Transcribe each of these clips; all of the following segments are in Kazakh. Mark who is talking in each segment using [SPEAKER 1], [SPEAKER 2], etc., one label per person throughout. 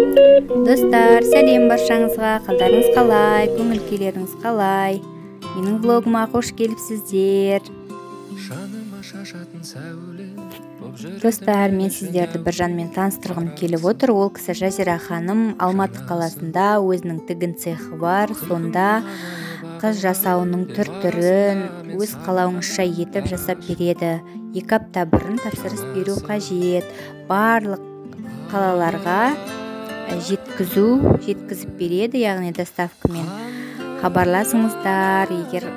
[SPEAKER 1] Достар, сәлем баршаңызға. Қалдарыңыз қалай, көңіл күйлеріңіз қалай? Менің влогыма қош келіпсіздер. Достар, мен сіздерді бір жанмен таныстырғым келіп отыр. Ол кісі Жазира ханым Алматы қаласында өзінің тігін цехы бар. Сонда қыз жасауының түр-түрін өз қалауыңызша етіп жасап береді. 2 апта бұрын тапсырыс беру қажет. Барлық қалаларға жеткізіп береді, яғни доставкамен. Хабарласыңыздар, егер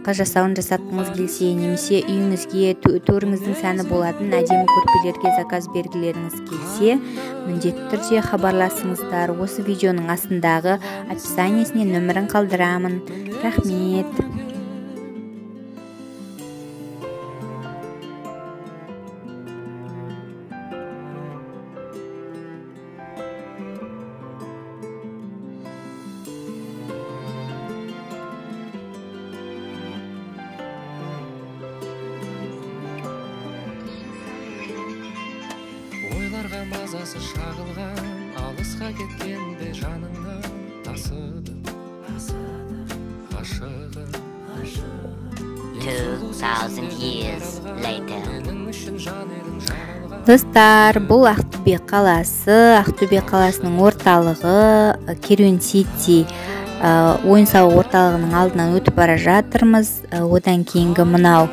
[SPEAKER 1] қыз жасауын жасатқыңыз келсе, немесе үйіңізге төріңіздің сәні болатын әдемі көрпелерге заказ бергілеріңіз келсе, міндетті түрде хабарласыңыздар. Осы видеоның астындағы описаниесіне нөмірін қалдырамын. Рахмет.
[SPEAKER 2] Ойларға мазасы шағылған, алысқа кеткенде жаныңның тасыды ғашығы.
[SPEAKER 3] 2000 years later.
[SPEAKER 1] Достар, бұл Ақтөбе қаласы, Ақтөбе қаласының орталығы, Керуен Сити ойын-сауық орталығының алдынан өтіп бара жатырмыз. Одан кейінгі мынау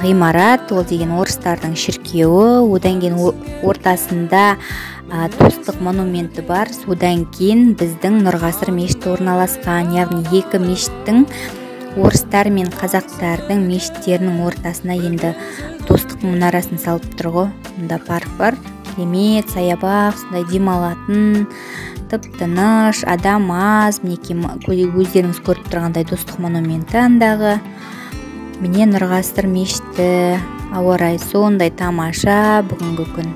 [SPEAKER 1] ғимарат, ол деген орыстардың шіркеуі. Одан кейін ортасында достық монументі бар. Содан кейін біздің Нұрғасыр мешіті орналасқан, яғни 2 мешіттің, орыстар мен қазақтардың мешіттерінің ортасына енді достық мұнарасын салып тұр ғой. Мұнда парк бар, керемет саябақ, сондай демалатын, тып-тыныш, адам аз. Мінекей өздеріңіз көріп тұрғандай достық монументі андағы. Міне Нұрғасыр мешіті, ауа райы сондай тамаша. Бүгінгі күн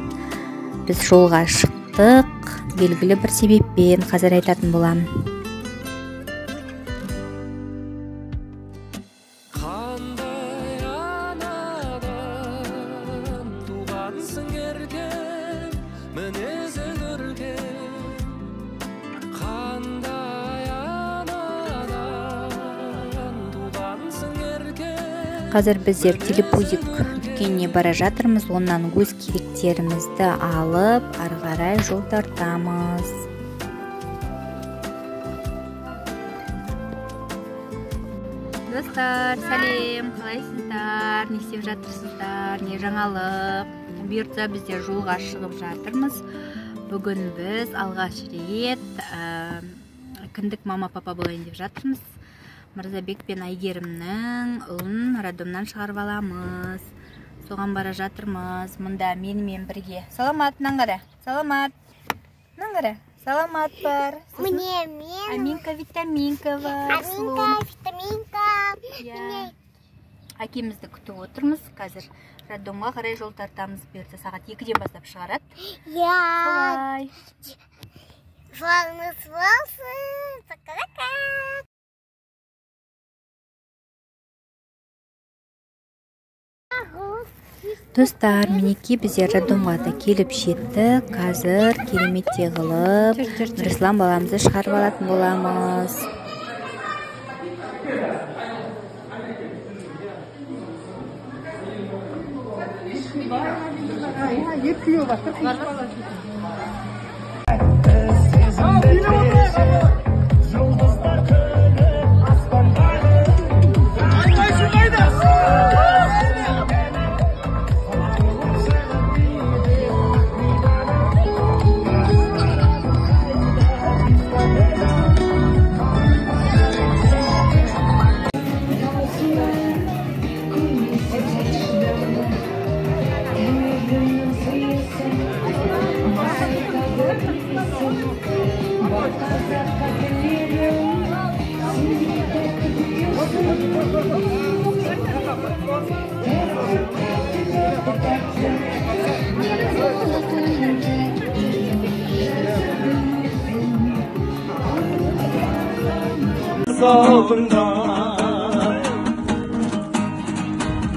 [SPEAKER 1] біз жолға шықтық, белгілі бір себеппен, қазір айтатын боламын.
[SPEAKER 2] Қандай анадан туғансың ерген, мінезі көрген. Қандай анадан туғансың ерген.
[SPEAKER 1] Қазір біздер телепузик дүкеніне бара жатырмыз. Оннан өз керектерімізді алып, ары қарай жол тартамыз. Достар, сәлем, қалайсыздар? Не істеп жатырсыздар? Не жаңалық? Бұйыртса біздер жолға шығып жатырмыз. Бүгін біз алғаш рет кіндік мама-папа болайын деп жатырмыз. Мырзабек пен Айгерімнің ұлын роддомнан шығарып аламыз. Соған бара жатырмыз. Мұнда менімен бірге. Саламат, наңғара. Саламат. Наңғара. Саламат бар.
[SPEAKER 4] Мне мен.
[SPEAKER 1] Аминка, витаминка бар.
[SPEAKER 4] Аминка, витаминка.
[SPEAKER 1] Әкемізді күтіп отырмыз. Қазір роддомға қарай жол тартамыз. Бұйыртса сағат 2-ден бастап шығарады.
[SPEAKER 4] Я. Жолыңыз болсын. Пока-пока.
[SPEAKER 1] Достар, мінекей біздер роддомға да келіп жетті. Қазір кереметте қылып, Нұрислам баламызды шығарып алатын боламыз.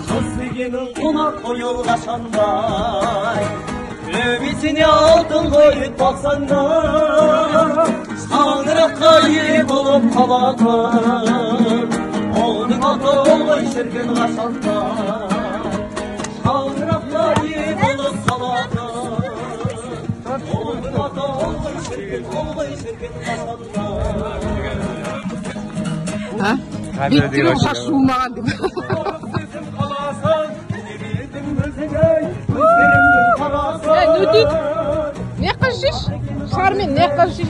[SPEAKER 5] Kız yeni ona koyul kaşanday Ümitsini altın koyup baksana, Şanıraqqa yer bolup kalatan, Oğlun ata olay şirkin qaşandan, Şanıraqqa yer bolup kalatan, Oğlun ata olay şirkin qaşandan.
[SPEAKER 6] Bitti mi suğmagan деп. Өтейді. Не қажиш? Шармен не қажиш?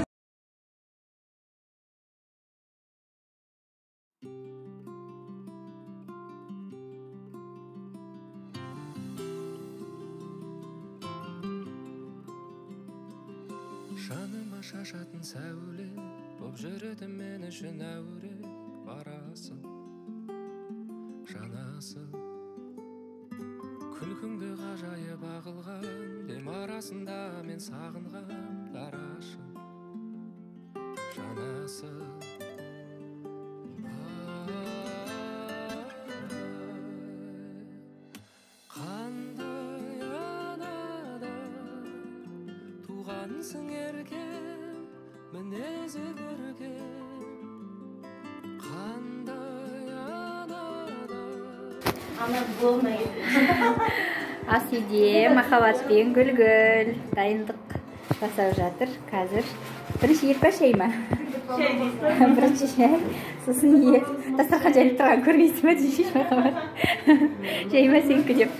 [SPEAKER 2] Жаныма шашатын сәуле боп жүреді мен үшін әуре барасың жанасың күлкіңді ғажайып ағылған дем арасында мен сағынған дарашың жанасың қандай анадан туғансың еркем мінезі көркем қандай анадан
[SPEAKER 1] ас үйде махаббатпен гүл дайындық жасап жатыр. Қазір бірінші екі шай ма? Бірінші шай, сосын дастархан жайылып тұрған көрмейсің ба дейші махаббат? Жай ма сенікі деп.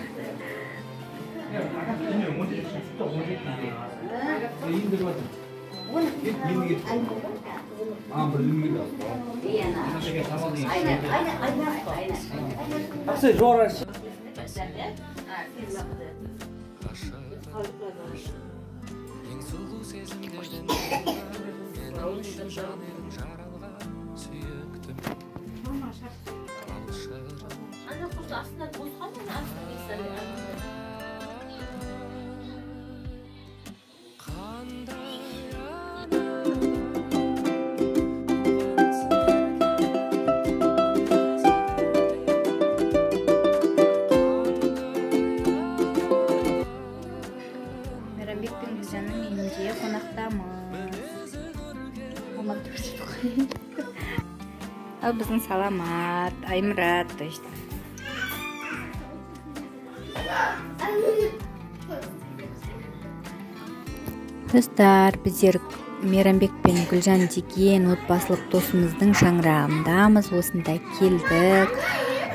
[SPEAKER 2] ең сұлу сезімдерден менің үшін жаным жаралған сүйіктім
[SPEAKER 1] Мейрамбек пен Гүлжанның үйінде қонақтамыз. Ал біздің Саламат, Аймұрат, то есть. Достар, біздер Мейрамбек пен Гүлжан деген отбасылық досымыздың шаңырағындамыз. Осында келдік.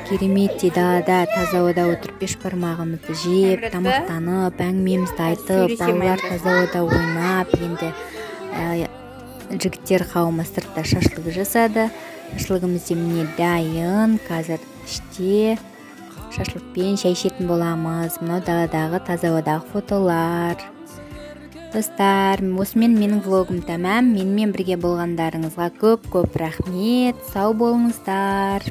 [SPEAKER 1] Кереметте далада таза ауада отырып беш бармағымызды жеп, тамақтанып, әңгімемізді айтып, балалар таза ауада ойнап, енді жігіттер қауымы сыртта шашлық жасады. Шашлығымыз міне дайын. Қазір іште шашлықпен шай ішетін боламыз. Мынау даладағы таза ауадағы фотолар. Достар, осымен менің влогым тәмам. Менімен бірге болғандарыңызға көп рахмет. Сау болыңыздар.